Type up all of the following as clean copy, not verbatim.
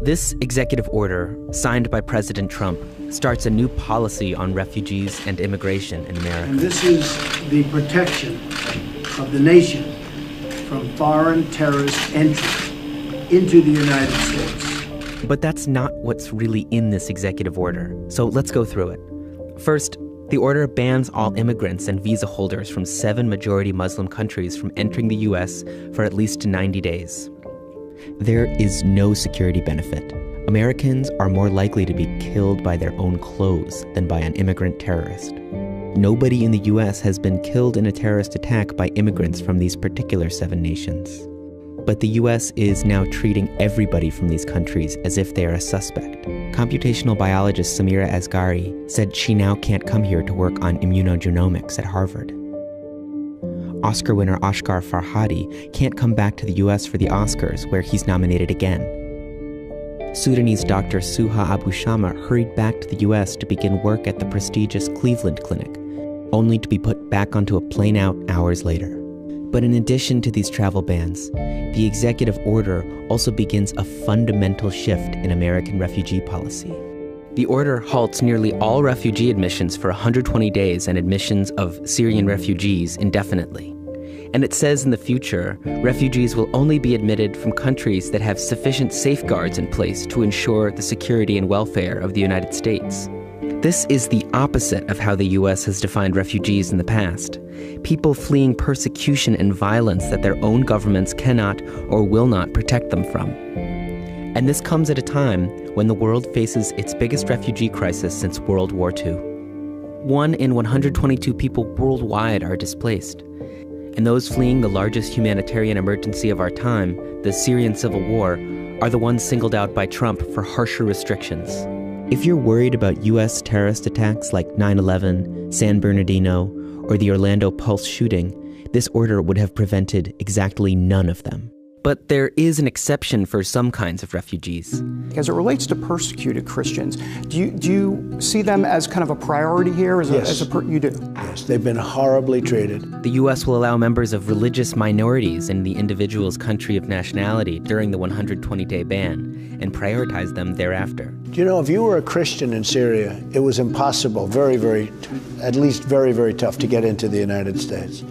This executive order, signed by President Trump, starts a new policy on refugees and immigration in America. And this is the protection of the nation from foreign terrorist entry into the United States. But that's not what's really in this executive order, so let's go through it. First, the order bans all immigrants and visa holders from 7 majority Muslim countries from entering the U.S. for at least 90 days. There is no security benefit. Americans are more likely to be killed by their own clothes than by an immigrant terrorist. Nobody in the U.S. has been killed in a terrorist attack by immigrants from these particular 7 nations. But the U.S. is now treating everybody from these countries as if they are a suspect. Computational biologist Samira Asghari said she now can't come here to work on immunogenomics at Harvard. Oscar winner Ashghar Farhadi can't come back to the U.S. for the Oscars, where he's nominated again. Sudanese doctor Suha Abu Shama hurried back to the U.S. to begin work at the prestigious Cleveland Clinic, only to be put back onto a plane out hours later. But in addition to these travel bans, the executive order also begins a fundamental shift in American refugee policy. The order halts nearly all refugee admissions for 120 days and admissions of Syrian refugees indefinitely. And it says in the future, refugees will only be admitted from countries that have sufficient safeguards in place to ensure the security and welfare of the United States. This is the opposite of how the U.S. has defined refugees in the past. People fleeing persecution and violence that their own governments cannot or will not protect them from. And this comes at a time when the world faces its biggest refugee crisis since World War II. 1 in 122 people worldwide are displaced. And those fleeing the largest humanitarian emergency of our time, the Syrian civil war, are the ones singled out by Trump for harsher restrictions. If you're worried about U.S. terrorist attacks like 9/11, San Bernardino, or the Orlando Pulse shooting, this order would have prevented exactly none of them. But there is an exception for some kinds of refugees. As it relates to persecuted Christians, do you see them as kind of a priority here? Yes. You do? Yes, they've been horribly treated. The U.S. will allow members of religious minorities in the individual's country of nationality during the 120-day ban and prioritize them thereafter. Do you know, if you were a Christian in Syria, it was impossible, at least very tough to get into the United States.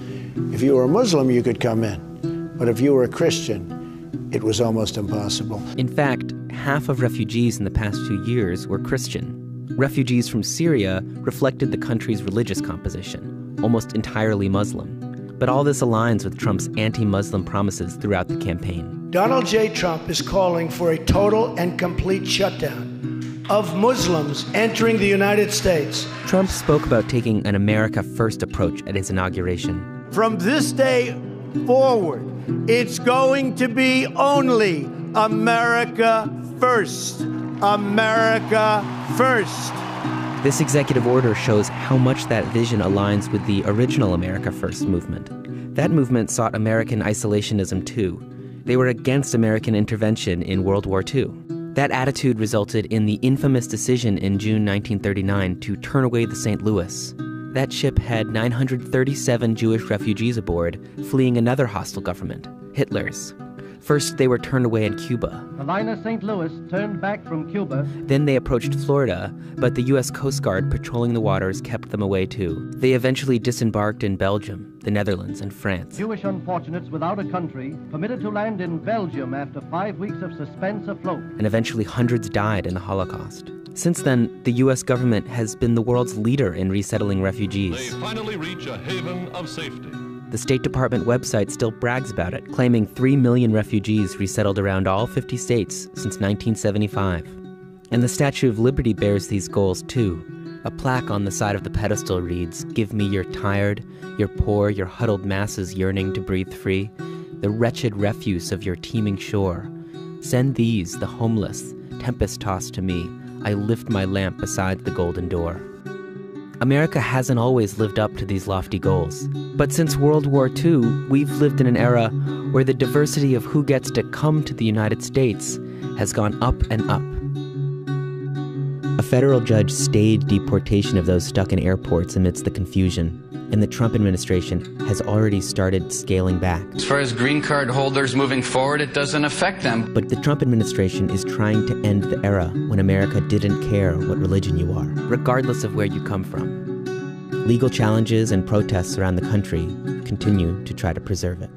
If you were a Muslim, you could come in. But if you were a Christian, it was almost impossible. In fact, half of refugees in the past few years were Christian. Refugees from Syria reflected the country's religious composition, almost entirely Muslim. But all this aligns with Trump's anti-Muslim promises throughout the campaign. Donald J. Trump is calling for a total and complete shutdown of Muslims entering the United States. Trump spoke about taking an America First approach at his inauguration. From this day forward, it's going to be only America first. America first. This executive order shows how much that vision aligns with the original America First movement. That movement sought American isolationism too. They were against American intervention in World War II. That attitude resulted in the infamous decision in June 1939 to turn away the St. Louis. That ship had 937 Jewish refugees aboard, fleeing another hostile government, Hitler's. First, they were turned away in Cuba. The liner St. Louis turned back from Cuba. Then they approached Florida, but the U.S. Coast Guard patrolling the waters kept them away too. They eventually disembarked in Belgium, the Netherlands, and France. Jewish unfortunates without a country permitted to land in Belgium after 5 weeks of suspense afloat. And eventually hundreds died in the Holocaust. Since then, the U.S. government has been the world's leader in resettling refugees. They finally reach a haven of safety. The State Department website still brags about it, claiming 3 million refugees resettled around all 50 states since 1975. And the Statue of Liberty bears these goals too. A plaque on the side of the pedestal reads, "Give me your tired, your poor, your huddled masses yearning to breathe free, the wretched refuse of your teeming shore. Send these, the homeless, tempest-tossed to me. I lift my lamp beside the golden door." America hasn't always lived up to these lofty goals. But since World War II, we've lived in an era where the diversity of who gets to come to the United States has gone up and up. A federal judge stayed deportation of those stuck in airports amidst the confusion. and the Trump administration has already started scaling back. As far as green card holders moving forward, it doesn't affect them. But the Trump administration is trying to end the era when America didn't care what religion you are, regardless of where you come from. Legal challenges and protests around the country continue to try to preserve it.